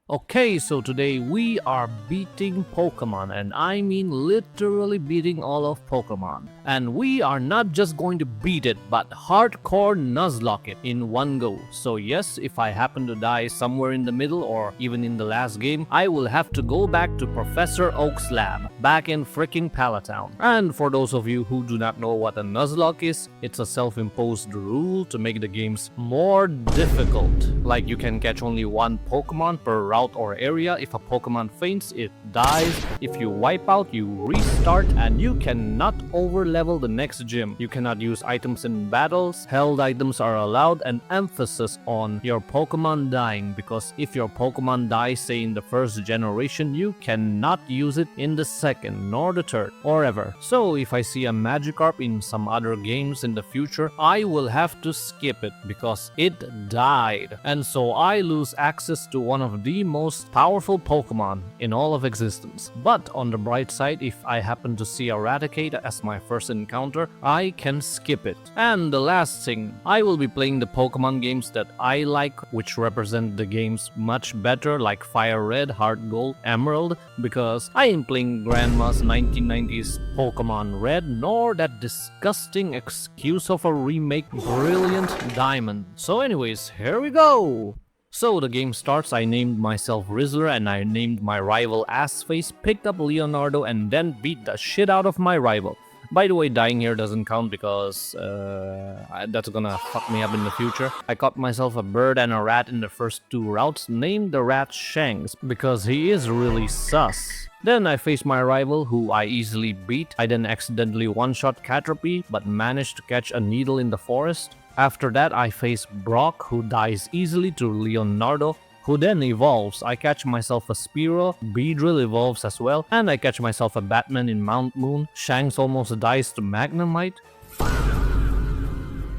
Okay, so today we are beating Pokemon, and I mean literally beating all of Pokemon. And we are not just going to beat it, but hardcore Nuzlocke it in one go. So yes, if I happen to die somewhere in the middle or even in the last game, I will have to go back to Professor Oak's lab, back in freaking Palatown. And for those of you who do not know what a Nuzlocke is, it's a self-imposed rule to make the games more difficult. Like you can catch only one Pokemon per route or area. If a Pokemon faints, it dies. If you wipe out, you restart, and you cannot overlevel the next gym. You cannot use items in battles. Held items are allowed, and emphasis on your Pokemon dying, because if your Pokemon dies, say in the first generation, you cannot use it in the second, nor the third, or ever. So if I see a Magikarp in some other games in the future, I will have to skip it because it died. And so I lose access to one of the most powerful Pokemon in all of existence. But on the bright side, if I happen to see Eradicate as my first encounter, I can skip it. And the last thing, I will be playing the Pokemon games that I like, which represent the games much better, like FireRed, HeartGold, Emerald, because I ain't playing Grandma's 1990s Pokemon Red, nor that disgusting excuse of a remake Brilliant Diamond. So anyways, here we go! So the game starts, I named myself Rizzler and I named my rival Assface, picked up Leonardo and then beat the shit out of my rival. By the way, dying here doesn't count because that's gonna fuck me up in the future. I caught myself a bird and a rat in the first two routes, named the rat Shanks because he is really sus. Then I faced my rival, who I easily beat. I then accidentally one-shot Caterpie, but managed to catch a needle in the forest. After that, I face Brock, who dies easily to Leonardo, who then evolves. I catch myself a Spearow, Beedrill evolves as well, and I catch myself a Batman in Mount Moon. Shanks almost dies to Magnemite.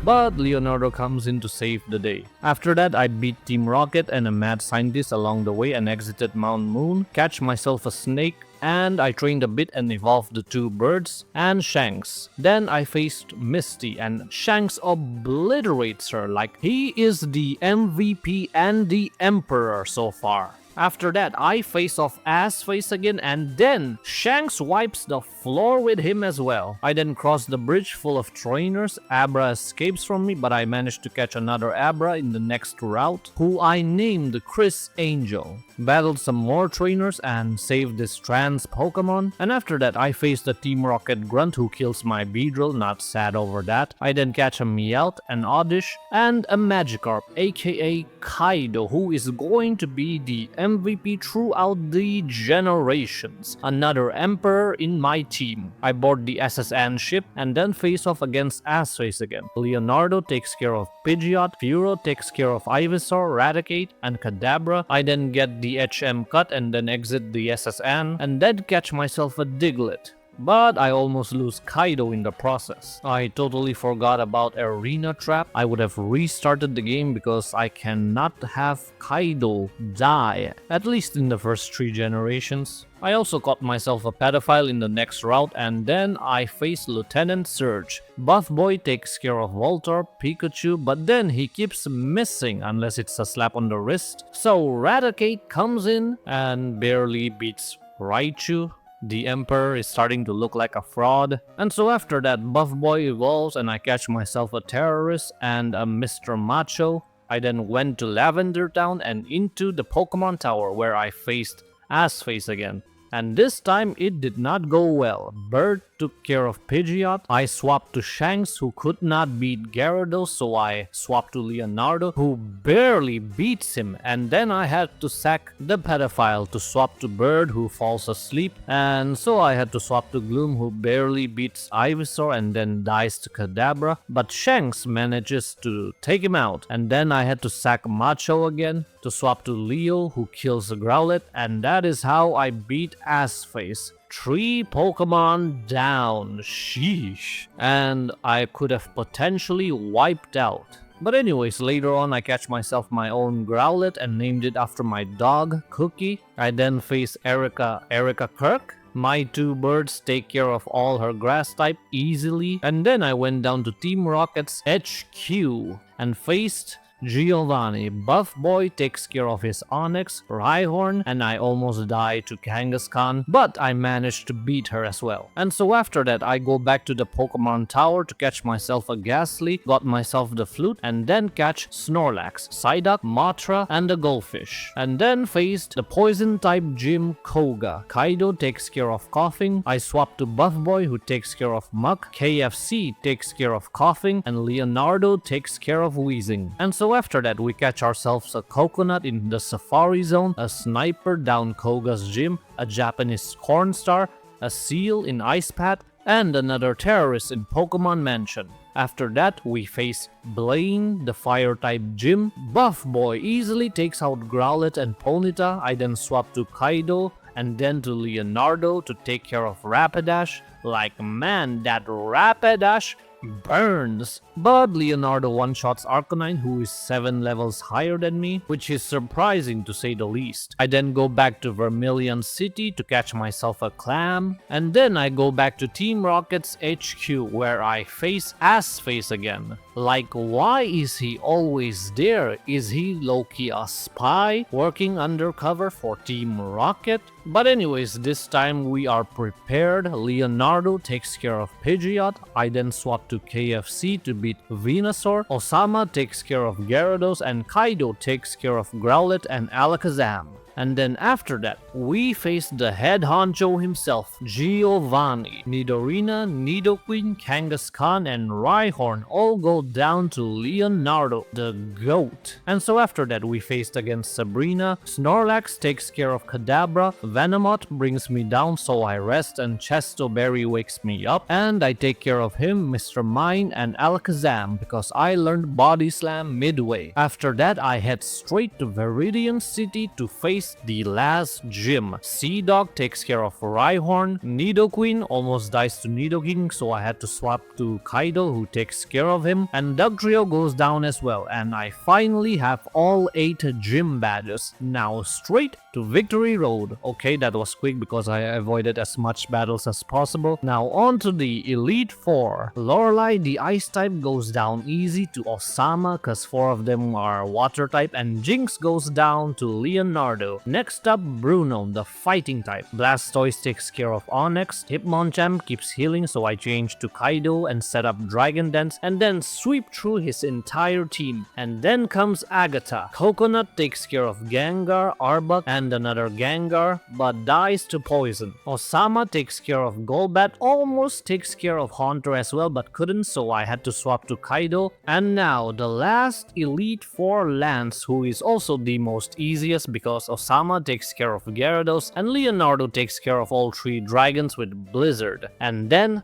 But Leonardo comes in to save the day. After that, I beat Team Rocket and a mad scientist along the way and exited Mount Moon, catch myself a snake, and I trained a bit and evolved the two birds and Shanks. Then I faced Misty and Shanks obliterates her like he is the MVP and the Emperor so far. After that, I face off Assface again and then Shanks wipes the floor with him as well. I then cross the bridge full of trainers. Abra escapes from me, but I managed to catch another Abra in the next route, who I named Chris Angel. Battled some more trainers and saved this trans Pokemon. And after that, I faced the Team Rocket Grunt who kills my Beedrill, not sad over that. I then catch a Meowth, an Oddish, and a Magikarp, aka Kaido, who is going to be the MVP throughout the generations. Another Emperor in my team. I board the SSN ship and then face off against Assface again. Leonardo takes care of Pidgeot, Furo takes care of Ivysaur, Raticate, and Kadabra. I then get the HM cut and then exit the SSN and then catch myself a Diglett. But I almost lose Kaido in the process. I totally forgot about Arena Trap. I would have restarted the game because I cannot have Kaido die, at least in the first 3 generations. I also caught myself a pedophile in the next route and then I face Lieutenant Surge. Buff Boy takes care of Voltorb, Pikachu, but then he keeps missing unless it's a slap on the wrist. So Raticate comes in and barely beats Raichu. The Emperor is starting to look like a fraud. And so after that, Buff Boy evolves and I catch myself a Terrorist and a Mr. Macho. I then went to Lavender Town and into the Pokemon Tower where I faced Assface again. And this time it did not go well. Bird took care of Pidgeot. I swapped to Shanks, who could not beat Gyarados, so I swapped to Leonardo, who barely beats him. And then I had to sack the pedophile to swap to Bird, who falls asleep. And so I had to swap to Gloom, who barely beats Ivysaur and then dies to Kadabra. But Shanks manages to take him out. And then I had to sack Macho again to swap to Leo, who kills Growlithe. And that is how I beat Assface. 3 Pokemon down, sheesh. And I could have potentially wiped out. But anyways, later on I catch myself my own Growlithe and named it after my dog, Cookie. I then face Erica Kirk. My 2 birds take care of all her grass type easily. And then I went down to Team Rocket's HQ and faced Giovanni. Buff Boy takes care of his Onyx, Rhyhorn, and I almost died to Kangaskhan, but I managed to beat her as well. And so after that, I go back to the Pokemon Tower to catch myself a Ghastly, got myself the Flute, and then catch Snorlax, Psyduck, Mothra, and the Goldfish. And then faced the Poison-type gym Koga. Kaido takes care of Coughing, I swap to Buff Boy who takes care of Muck, KFC takes care of Coughing, and Leonardo takes care of Wheezing. And so after that, we catch ourselves a Coconut in the Safari Zone, a Sniper down Koga's gym, a Japanese Cornstar, a Seal in Ice Path, and another terrorist in Pokemon Mansion. After that, we face Blaine, the Fire-type gym. Buff Boy easily takes out Growlithe and Ponyta. I then swap to Kaido and then to Leonardo to take care of Rapidash. Like, man, that Rapidash burns. But Leonardo one-shots Arcanine, who is 7 levels higher than me, which is surprising to say the least. I then go back to Vermilion City to catch myself a Clam, and then I go back to Team Rocket's HQ where I face Assface again. Like, why is he always there? Is he low-key a spy working undercover for Team Rocket? But anyways, this time we are prepared. Leonardo takes care of Pidgeot. I then swap to KFC to beat Venusaur. Osama takes care of Gyarados, and Kaido takes care of Growlithe and Alakazam. And then after that, we face the head honcho himself, Giovanni. Nidorina, Nidoqueen, Kangaskhan, and Rhyhorn all go down to Leonardo, the GOAT. And so after that, we faced against Sabrina. Snorlax takes care of Kadabra. Venomoth brings me down, so I rest, and Chesto Berry wakes me up. And I take care of him, Mr. Mime, and Alakazam because I learned Body Slam midway. After that, I head straight to Viridian City to face the last gym. Sea-Dog takes care of Rhyhorn. Nidoqueen almost dies to Nidoking, so I had to swap to Kaido who takes care of him. And Dugtrio goes down as well, and I finally have all 8 gym badges. Now straight to Victory Road. Okay, that was quick because I avoided as much battles as possible. Now on to the Elite 4. Lorelei, the Ice type, goes down easy to Osama cause 4 of them are Water type, and Jinx goes down to Leonardo. Next up, Bruno, the Fighting type. Blastoise takes care of Onyx. Hitmonchan keeps healing, so I change to Kaido and set up Dragon Dance and then sweep through his entire team. And then comes Agatha. Coconut takes care of Gengar, Arbok, and another Gengar, but dies to poison. Osama takes care of Golbat, almost takes care of Haunter as well, but couldn't, so I had to swap to Kaido. And now, the last Elite 4 Lance, who is also the most easiest because Osama takes care of Gyarados, and Leonardo takes care of all 3 dragons with Blizzard. And then,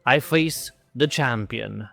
I face the champion,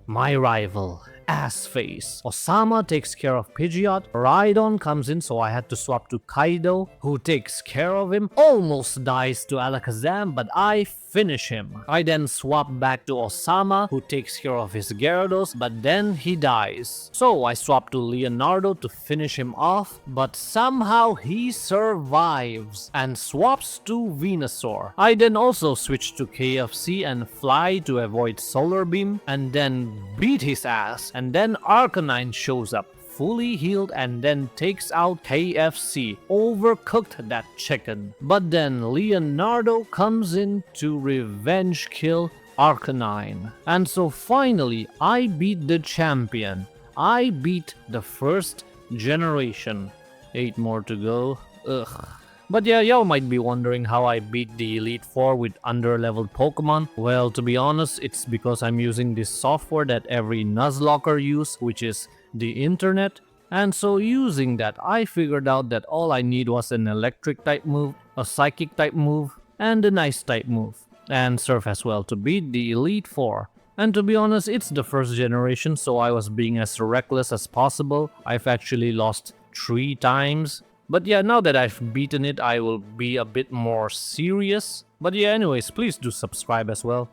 my rival, Assface. Osama takes care of Pidgeot. Rhydon comes in, so I had to swap to Kaido, who takes care of him. Almost dies to Alakazam, but I finish him. I then swap back to Osama, who takes care of his Gyarados, but then he dies. So I swap to Leonardo to finish him off, but somehow he survives and swaps to Venusaur. I then also switch to KFC and fly to avoid Solar Beam, and then beat his ass. And then Arcanine shows up, fully healed, and then takes out KFC. Overcooked that chicken. But then Leonardo comes in to revenge kill Arcanine. And so finally, I beat the champion. I beat the first generation. 8 more to go. Ugh. But yeah, y'all might be wondering how I beat the Elite 4 with under-leveled Pokemon. Well, to be honest, it's because I'm using this software that every Nuzlocker uses, which is the internet. And so using that, I figured out that all I need was an electric type move, a psychic type move, and an ice type move. And surf as well to beat the Elite 4. And to be honest, it's the first generation, so I was being as reckless as possible. I've actually lost 3 times. But yeah, now that I've beaten it, I will be a bit more serious. But yeah, anyways, please do subscribe as well.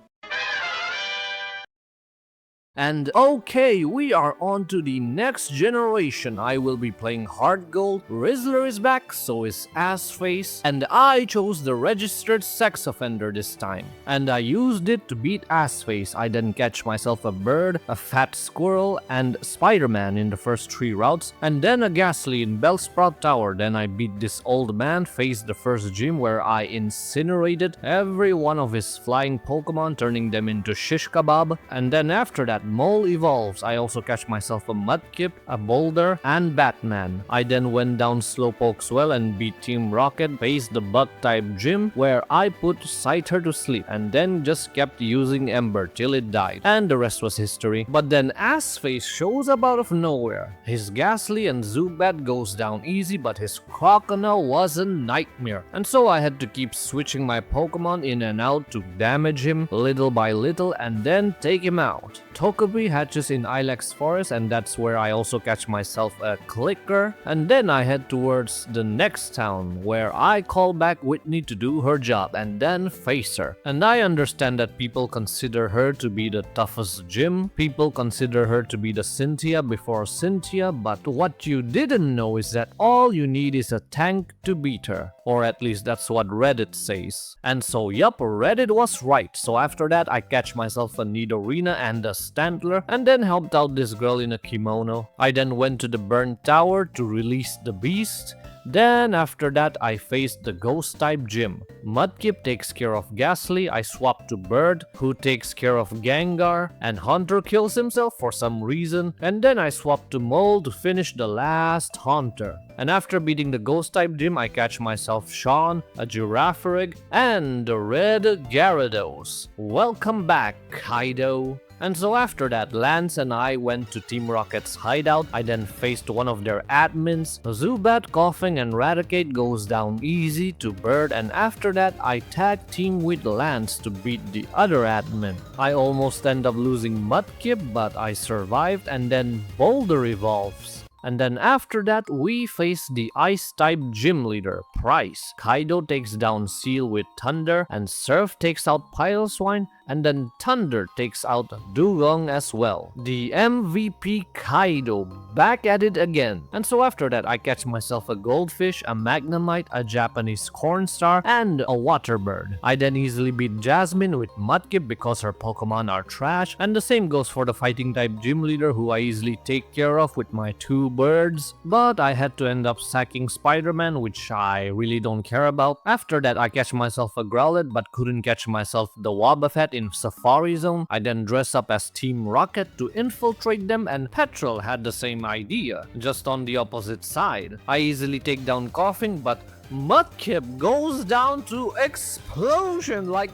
And okay, we are on to the next generation. I will be playing HeartGold. Rizzler is back, so is Assface, and I chose the registered sex offender this time. And I used it to beat Assface. I then catch myself a bird, a fat squirrel, and Spider-Man in the first 3 routes, and then a Ghastly in Bellsprout Tower. Then I beat this old man, faced the first gym where I incinerated every one of his flying Pokemon, turning them into shish kebab, and then after that Mole evolves. I also catch myself a Mudkip, a Boulder, and Batman. I then went down Slowpoke's well and beat Team Rocket, faced the Bug-type gym where I put Scyther to sleep and then just kept using Ember till it died. And the rest was history. But then Assface shows up out of nowhere. His Ghastly and Zubat goes down easy, but his Crocodile was a nightmare. And so I had to keep switching my Pokemon in and out to damage him little by little and then take him out. Togepi hatches in Ilex Forest, and that's where I also catch myself a Clicker, and then I head towards the next town where I call back Whitney to do her job and then face her. And I understand that people consider her to be the toughest gym, people consider her to be the Cynthia before Cynthia, but what you didn't know is that all you need is a tank to beat her. Or at least that's what Reddit says. And so yup, Reddit was right. So after that I catch myself a Nidorina and a Stantler, and then helped out this girl in a kimono. I then went to the burnt tower to release the beast. Then after that I faced the ghost type gym. Mudkip takes care of Ghastly, I swap to Bird, who takes care of Gengar, and Hunter kills himself for some reason, and then I swap to Mole to finish the last Hunter. And after beating the ghost type gym, I catch myself Sean, a Girafarig, and the red Gyarados. Welcome back, Kaido. And so after that, Lance and I went to Team Rocket's hideout. I then faced one of their admins. Zubat, Coughing, and Raticate goes down easy to Bird, and after that, I tag team with Lance to beat the other admin. I almost end up losing Mudkip, but I survived, and then Boulder evolves. And then after that, we face the Ice-type gym leader, Price. Kaido takes down Seal with Thunder, and Surf takes out Piloswine, and then Thunder takes out Dugong as well. The MVP Kaido, back at it again. And so after that, I catch myself a Goldfish, a Magnemite, a Japanese Cornstar, and a Water Bird. I then easily beat Jasmine with Mudkip because her Pokemon are trash, and the same goes for the Fighting-type gym leader, who I easily take care of with my 2 birds, but I had to end up sacking Spider-Man, which I really don't care about. After that, I catch myself a Growlithe, but couldn't catch myself the Wobbuffet in Safari Zone. I then dress up as Team Rocket to infiltrate them, and Petrol had the same idea, just on the opposite side. I easily take down Coughing, but Mudkip goes down to explosion, like,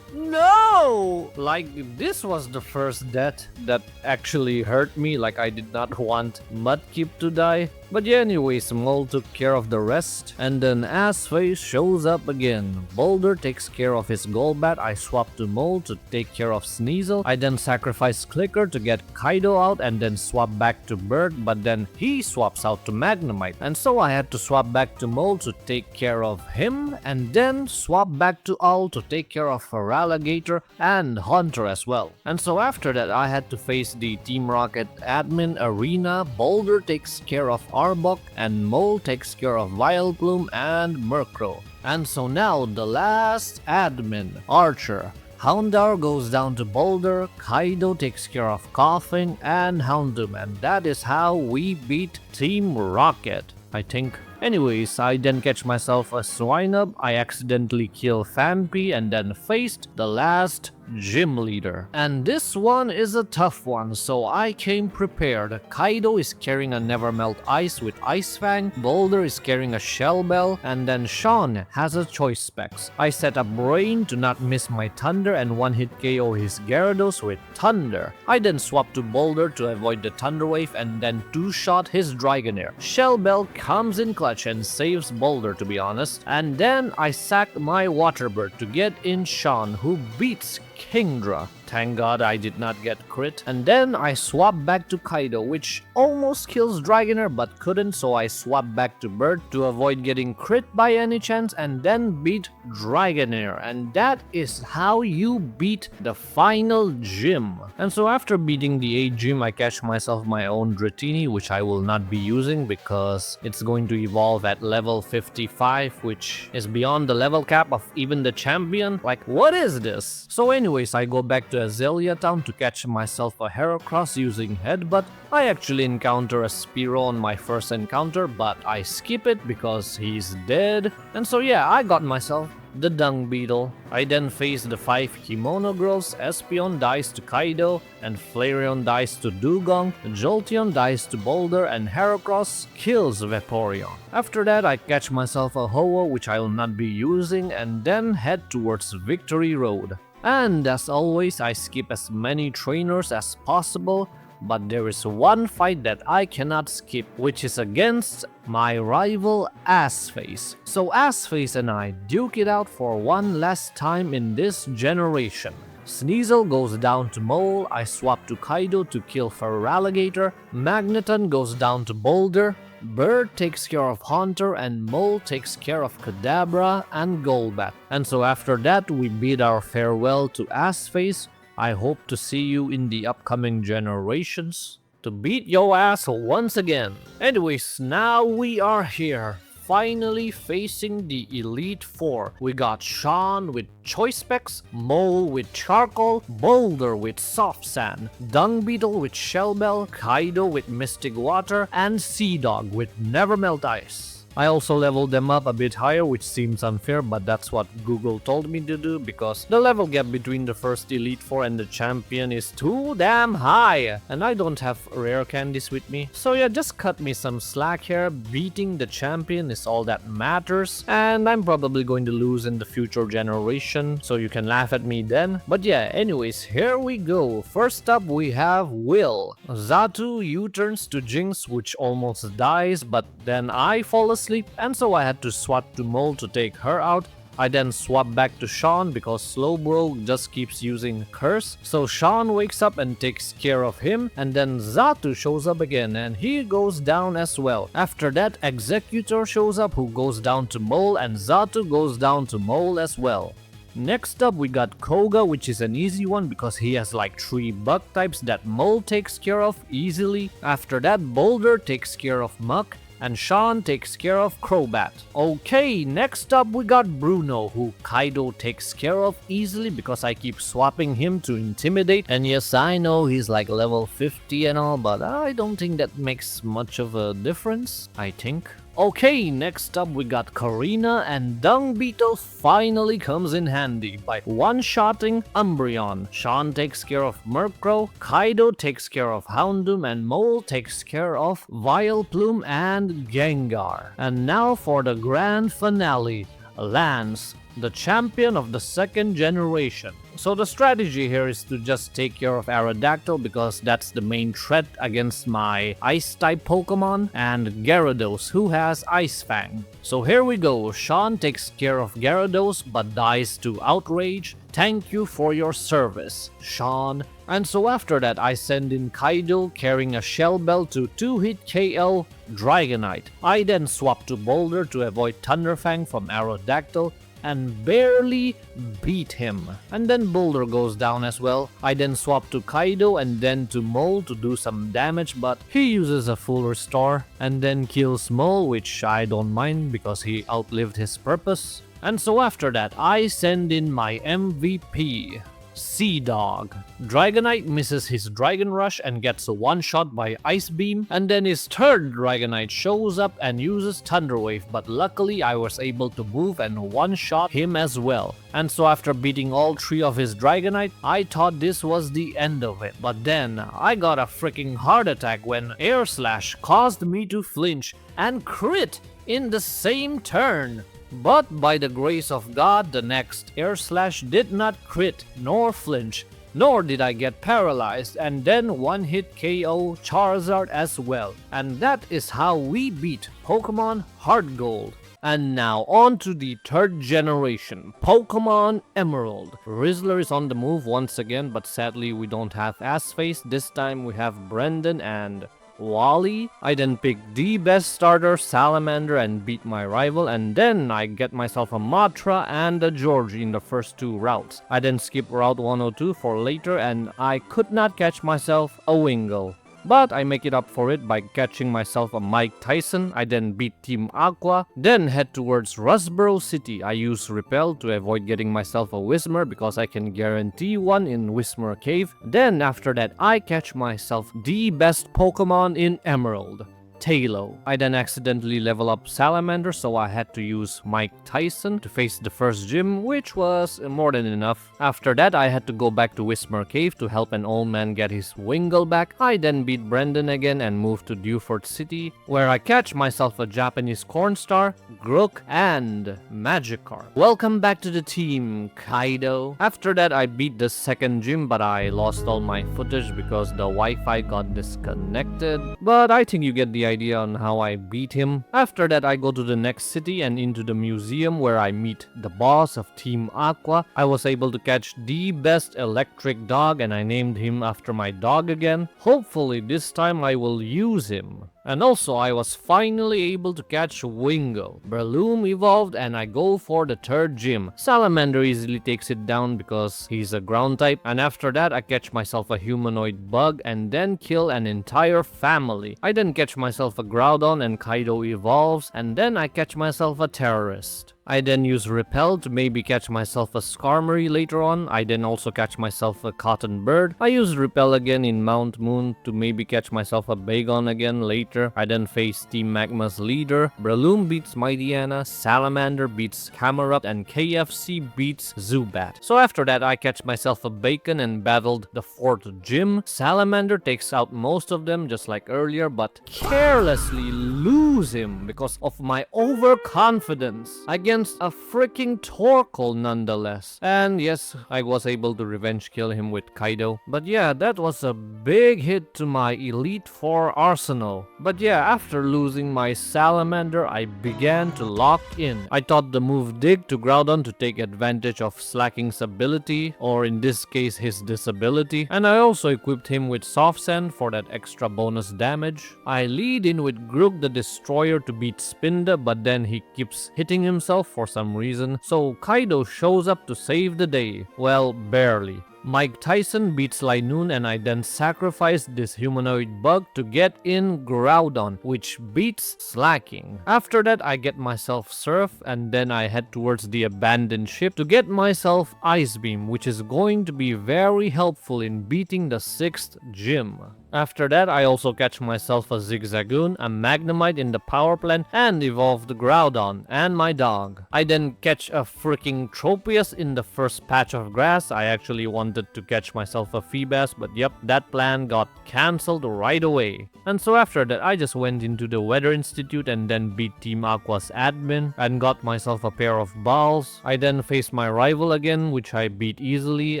no! Like, this was the first death that actually hurt me, like I did not want Mudkip to die. But yeah, anyways, Mole took care of the rest, and then Assface shows up again. Boulder takes care of his Golbat, I swap to Mole to take care of Sneasel. I then sacrifice Clicker to get Kaido out and then swap back to Bird, but then he swaps out to Magnemite. And so I had to swap back to Mole to take care of him, and then swap back to Owl to take care of Feraligatr and Hunter as well. And so after that, I had to face the Team Rocket admin Arena. Boulder takes care of Arbok, and Mole takes care of Vileplume and Murkrow. And so now the last admin, Archer. Houndour goes down to Boulder, Kaido takes care of Coughing and Houndoom, and that is how we beat Team Rocket, I think. Anyways, I then catch myself a Swinub, I accidentally kill Phanpy, and then faced the last gym leader. And this one is a tough one, so I came prepared. Kaido is carrying a Nevermelt Ice with Ice Fang, Boulder is carrying a Shell Bell, and then Sean has a Choice Specs. I set up Rain to not miss my Thunder and one-hit KO his Gyarados with Thunder. I then swap to Boulder to avoid the Thunder Wave and then two-shot his Dragonair. Shell Bell comes in clutch and saves Boulder, to be honest, and then I sack my Water Bird to get in Sean, who beats Kingdra. Thank God I did not get crit. And then I swapped back to Kaido, which almost kills Dragonair but couldn't, so I swapped back to Bird to avoid getting crit by any chance and then beat Dragonair. And that is how you beat the final gym. And so after beating the 8 gym, I catch myself my own Dratini, which I will not be using because it's going to evolve at level 55, which is beyond the level cap of even the champion. Like, what is this? So anyways, I go back to Azalea Town to catch myself a Heracross using Headbutt. I actually encounter a Spearow on my first encounter, but I skip it because he's dead. And so yeah, I got myself the Dung Beetle. I then face the 5 Kimono Girls. Espeon dies to Kaido, and Flareon dies to Dugong, Jolteon dies to Boulder, and Heracross kills Vaporeon. After that, I catch myself a Ho-Oh, which I will not be using, and then head towards Victory Road. And as always, I skip as many trainers as possible, but there is one fight that I cannot skip, which is against my rival Assface. So Assface and I duke it out for one last time in this generation. Sneasel goes down to Mole, I swap to Kaido to kill Feraligatr, Magneton goes down to Boulder, Bird takes care of Haunter, and Mole takes care of Kadabra and Golbat. And so after that, we bid our farewell to Assface. I hope to see you in the upcoming generations to beat your ass once again. Anyways, now we are here, finally facing the Elite Four. We got Sean with Choice Specs, Mole with Charcoal, Boulder with Soft Sand, Dung Beetle with Shell Bell, Kaido with Mystic Water, and Sea Dog with Never Melt Ice. I also leveled them up a bit higher, which seems unfair, but that's what Google told me to do because the level gap between the first Elite Four and the champion is too damn high, and I don't have rare candies with me. So yeah, just cut me some slack here. Beating the champion is all that matters, and I'm probably going to lose in the future generation, so you can laugh at me then. But yeah, anyways, here we go. First up, we have Will. Xatu U-turns to Jinx, which almost dies, but then I fall asleep, and so I had to swap to Mole to take her out. I then swap back to Sean because Slowbro just keeps using Curse. So Sean wakes up and takes care of him, and then Xatu shows up again and he goes down as well. After that, Executor shows up who goes down to Mole, and Xatu goes down to Mole as well. Next up, we got Koga, which is an easy one because he has like 3 bug types that Mole takes care of easily. After that, Boulder takes care of Muck, and Sean takes care of Crobat. Okay, next up we got Bruno, who Kaido takes care of easily because I keep swapping him to Intimidate. And yes, I know he's like level 50 and all, but I don't think that makes much of a difference, I think. Okay, next up we got Karina, and Dung Beetle finally comes in handy by one-shotting Umbreon. Sean takes care of Murkrow, Kaido takes care of Houndoom, and Mole takes care of Vileplume and Gengar. And now for the grand finale, Lance, the champion of the second generation. So the strategy here is to just take care of Aerodactyl because that's the main threat against my Ice-type Pokemon, and Gyarados, who has Ice Fang. So here we go, Sean takes care of Gyarados but dies to Outrage. Thank you for your service, Sean. And so after that, I send in Kaido carrying a Shell Bell to 2-hit KL Dragonite. I then swap to Boulder to avoid Thunderfang from Aerodactyl and barely beat him. And then Boulder goes down as well. I then swap to Kaido and then to Mole to do some damage, but he uses a full restore and then kills Mole, which I don't mind because he outlived his purpose. And so after that, I send in my MVP, Sea Dog. Dragonite misses his Dragon Rush and gets a one-shot by Ice Beam, and then his third Dragonite shows up and uses Thunder Wave, but luckily I was able to move and one-shot him as well. And so after beating all 3 of his Dragonite, I thought this was the end of it. But then I got a freaking heart attack when Air Slash caused me to flinch and crit in the same turn. But by the grace of God, the next Air Slash did not crit nor flinch, nor did I get paralyzed, and then one-hit KO Charizard as well. And that is how we beat Pokemon HeartGold. And now on to the third generation, Pokemon Emerald. Rizzler is on the move once again, but sadly we don't have Ass-Face. This time we have Brendan and Wally. I then pick the best starter, Salamander, and beat my rival, and then I get myself a Matra and a Georgie in the first two routes. I then skip route 102 for later, and I could not catch myself a Wingull. But I make it up for it by catching myself a Mike Tyson. I then beat Team Aqua, then head towards Rustboro City. I use Repel to avoid getting myself a Whismur because I can guarantee one in Whismur Cave. Then after that I catch myself the best Pokemon in Emerald, Tailo. I then accidentally level up Salamander, so I had to use Mike Tyson to face the first gym, which was more than enough. After that, I had to go back to Whismur Cave to help an old man get his Wingull back. I then beat Brendan again and move to Dewford City, where I catch myself a Japanese Cornstar, Grook, and Magikarp. Welcome back to the team, Kaido. After that, I beat the second gym, but I lost all my footage because the Wi-Fi got disconnected. But I think you get the idea on how I beat him. After that, I go to the next city and into the museum where I meet the boss of Team Aqua. I was able to catch the best electric dog and I named him after my dog again. Hopefully this time I will use him. And also, I was finally able to catch Wingull. Breloom evolved and I go for the third gym. Salamander easily takes it down because he's a ground type. And after that, I catch myself a humanoid bug and then kill an entire family. I then catch myself a Groudon and Kaido evolves. And then I catch myself a terrorist. I then use Repel to maybe catch myself a Skarmory later on. I then also catch myself a Cotton Bird. I use Repel again in Mount Moon to maybe catch myself a Bagon again later. I then face Team Magma's leader. Breloom beats Mightyena, Salamander beats Camerupt, and KFC beats Zubat. So after that, I catch myself a Bacon and battled the fourth gym. Salamander takes out most of them just like earlier, but carelessly lose him because of my overconfidence against a freaking Torkoal nonetheless. And yes, I was able to revenge kill him with Kaido. But yeah, that was a big hit to my Elite Four arsenal. But yeah, after losing my Salamander, I began to lock in. I taught the move Dig to Groudon to take advantage of Slacking's ability, or in this case his disability. And I also equipped him with Soft Sand for that extra bonus damage. I lead in with Grook the Destroyer to beat Spinda, but then he keeps hitting himself for some reason, so Kaido shows up to save the day. Well, barely. Mike Tyson beats Linoon and I then sacrifice this humanoid bug to get in Groudon, which beats Slacking. After that, I get myself Surf and then I head towards the abandoned ship to get myself Ice Beam, which is going to be very helpful in beating the 6th gym. After that, I also catch myself a Zigzagoon, a Magnemite in the power plant, and evolve the Groudon and my dog. I then catch a freaking Tropius in the first patch of grass. I actually wanted to catch myself a Feebas, but yep, that plan got cancelled right away. And so after that, I just went into the Weather Institute and then beat Team Aqua's admin and got myself a pair of balls. I then faced my rival again, which I beat easily,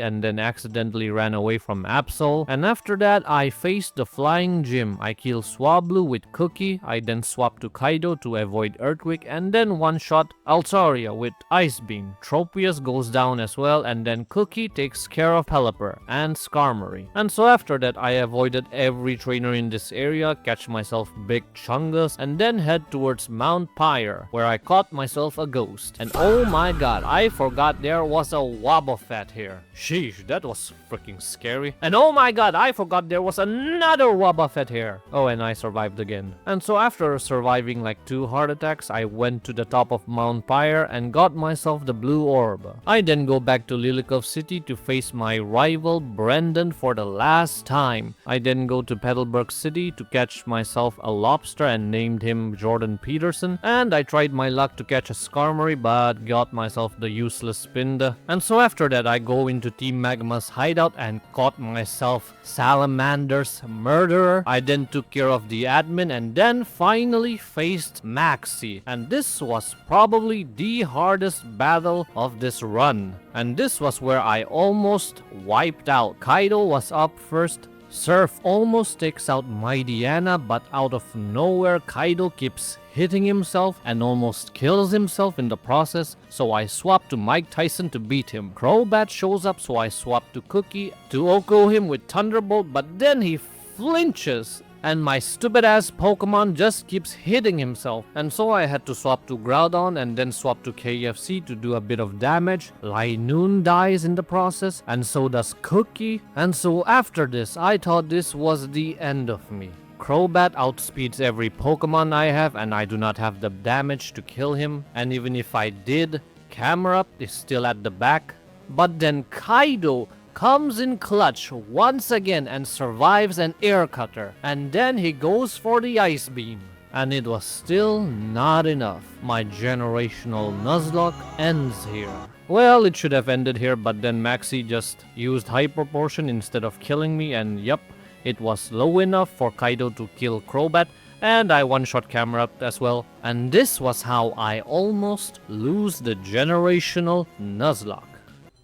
and then accidentally ran away from Absol. And after that, I faced the Flying Gym. I kill Swablu with Cookie. I then swap to Kaido to avoid Earthquake and then one-shot Altaria with Ice Beam. Tropius goes down as well and then Cookie takes care of Pelipper and Skarmory. And so after that, I avoided every trainer in this area, catch myself Big Chungus, and then head towards Mount Pyre, where I caught myself a ghost. And oh my god, I forgot there was a Wobbuffet here. Sheesh, that was freaking scary. And oh my god, I forgot there was another Wobbuffet here. Oh, and I survived again. And so after surviving like 2 heart attacks, I went to the top of Mount Pyre and got myself the blue orb. I then go back to Lilycove City to face my rival Brendan for the last time. I then go to Petalburg City to catch myself a lobster and named him Jordan Peterson. And I tried my luck to catch a Skarmory but got myself the useless Spinda. And so after that, I go into Team Magma's hideout and caught myself Salamander's murderer. I then took care of the admin and then finally faced Maxi. And this was probably the hardest battle of this run. And this was where I almost wiped out. Kaido was up first. Surf almost takes out Mightyena, but out of nowhere Kaido keeps hitting himself and almost kills himself in the process, so I swap to Mike Tyson to beat him. Crobat shows up, so I swap to Cookie to OHKO him with Thunderbolt, but then he flinches and my stupid ass Pokemon just keeps hitting himself, and so I had to swap to Groudon and then swap to KFC to do a bit of damage. Linoon dies in the process, and so does Cookie, and so after this I thought this was the end of me. Crobat outspeeds every Pokemon I have, and I do not have the damage to kill him, and even if I did, Camerupt is still at the back. But then Kaido comes in clutch once again and survives an air cutter, and then he goes for the ice beam. And it was still not enough. My generational Nuzlocke ends here. Well, it should have ended here, but then Maxi just used Hyper Potion instead of killing me, and yep, it was low enough for Kaido to kill Crobat, and I one-shot Camerupt as well. And this was how I almost lose the generational Nuzlocke.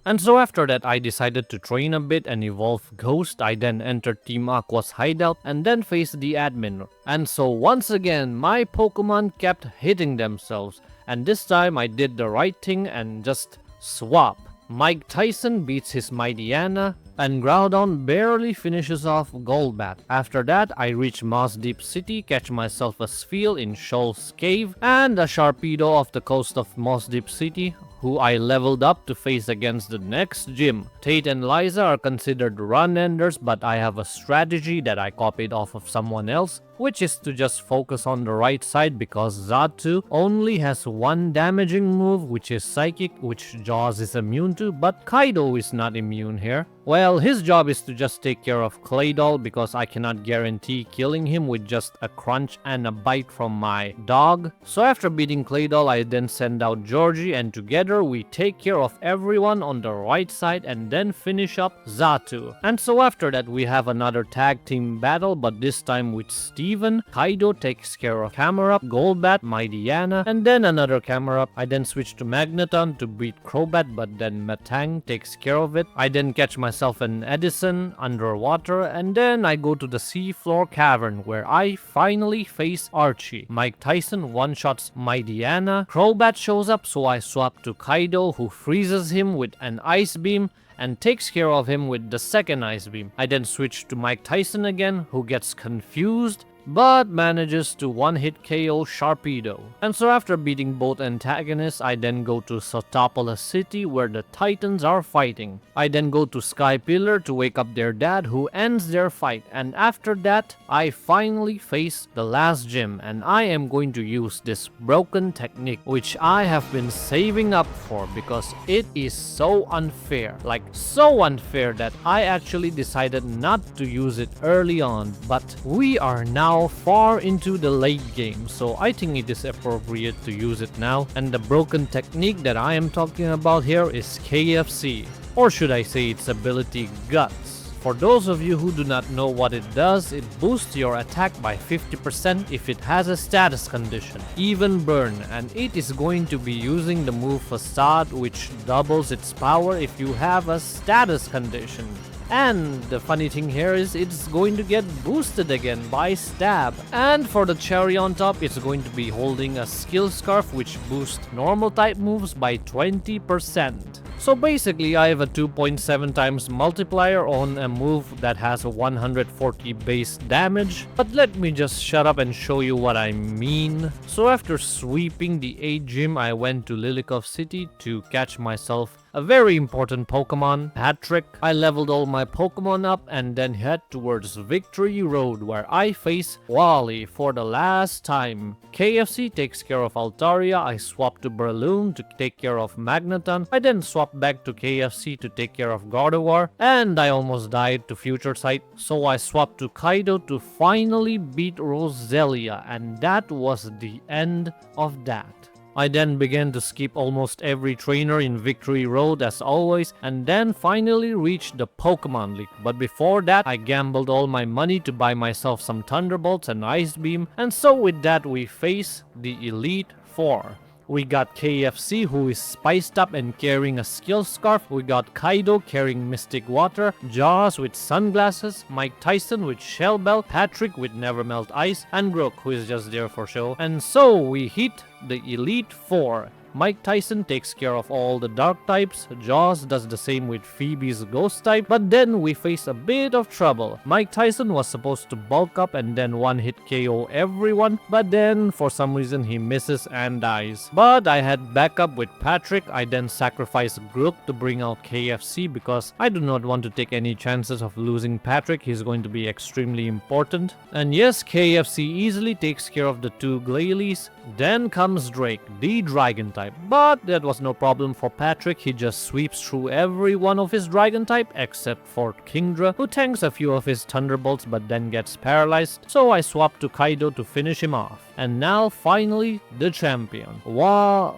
And so after that I decided to train a bit and evolve Ghost. I then entered Team Aqua's hideout and then faced the admin. And so once again my Pokemon kept hitting themselves, and this time I did the right thing and just swap. Mike Tyson beats his Mightyena, and Groudon barely finishes off Golbat. After that, I reach Moss Deep City, catch myself a Spheal in Shoal's Cave, and a Sharpedo off the coast of Moss Deep City, who I leveled up to face against the next gym. Tate and Liza are considered run-enders, but I have a strategy that I copied off of someone else, which is to just focus on the right side because Xatu only has one damaging move, which is Psychic, which Jaws is immune to, but Kaido is not immune here. Well, his job is to just take care of Claydol because I cannot guarantee killing him with just a crunch and a bite from my dog. So after beating Claydol, I then send out Georgie, and together we take care of everyone on the right side and then finish up Xatu. And so after that we have another tag team battle, but this time with Steven. Kaido takes care of Camerupt, Golbat, Mightyena, and then another Camerupt. I then switch to Magneton to beat Crobat, but then Metang takes care of it. I then catch myself an Edison underwater, and then I go to the seafloor cavern where I finally face Archie. Mike Tyson one-shots Mightyena. Crobat shows up, so I swap to Kaido, who freezes him with an ice beam and takes care of him with the second ice beam. I then switch to Mike Tyson again, who gets confused but manages to one-hit KO Sharpedo. And so after beating both antagonists, I then go to Sotopolis City where the Titans are fighting. I then go to Sky Pillar to wake up their dad, who ends their fight, and after that I finally face the last gym, and I am going to use this broken technique which I have been saving up for because it is so unfair, like so unfair that I actually decided not to use it early on, but we are now far into the late game, so I think it is appropriate to use it now. And the broken technique that I am talking about here is KFC, or should I say its ability Guts. For those of you who do not know what it does, it boosts your attack by 50% if it has a status condition, even burn, and it is going to be using the move Facade, which doubles its power if you have a status condition. And the funny thing here is it's going to get boosted again by Stab. And for the cherry on top, it's going to be holding a skill scarf which boosts normal type moves by 20%. So basically I have a 2.7 times multiplier on a move that has a 140 base damage. But let me just shut up and show you what I mean. So after sweeping the 8 gym, I went to Lilikov City to catch myself a very important Pokemon, Hat-Trick. I leveled all my Pokemon up and then head towards Victory Road where I face Wally for the last time. KFC takes care of Altaria. I swap to Breloom to take care of Magneton. I then swap back to KFC to take care of Gardevoir, and I almost died to Future Sight, so I swapped to Kaido to finally beat Roselia, and that was the end of that. I then began to skip almost every trainer in Victory Road as always, and then finally reached the Pokemon League. But before that, I gambled all my money to buy myself some Thunderbolts and Ice Beam, and so with that we face the Elite Four, We got KFC, who is spiced up and carrying a skill scarf. We got Kaido carrying mystic water, Jaws with sunglasses, Mike Tyson with shell bell, Patrick with never melt ice, and Grook, who is just there for show. And so we hit the Elite Four. Mike Tyson takes care of all the dark types, Jaws does the same with Phoebe's ghost type, but then we face a bit of trouble. Mike Tyson was supposed to bulk up and then one hit KO everyone, but then for some reason he misses and dies. But I had backup with Patrick. I then sacrificed Grook to bring out KFC because I do not want to take any chances of losing Patrick. He's going to be extremely important. And yes, KFC easily takes care of the two Glailies. Then comes Drake, the dragon type. But that was no problem for Patrick. He just sweeps through every one of his dragon type except for Kingdra, who tanks a few of his thunderbolts but then gets paralyzed. So I swapped to Kaido to finish him off. And now finally the champion. Wally?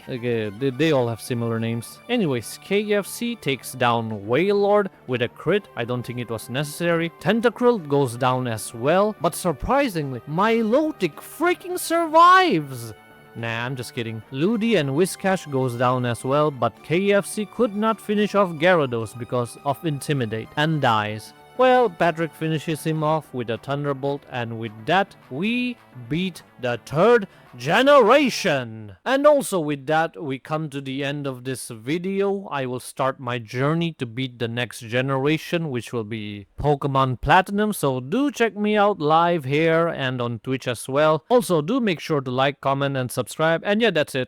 Okay, they all have similar names. Anyways, KFC takes down Whale Lord with a crit. I don't think it was necessary. Tentacruel goes down as well. But surprisingly, Milotic freaking survives! Nah, I'm just kidding. Ludi and Whiscash goes down as well, but KFC could not finish off Gyarados because of Intimidate and dies. Well, Patrick finishes him off with a Thunderbolt, and with that, we beat the third generation. And also with that, we come to the end of this video. I will start my journey to beat the next generation, which will be Pokemon Platinum. So do check me out live here and on Twitch as well. Also, do make sure to like, comment, and subscribe. And yeah, that's it.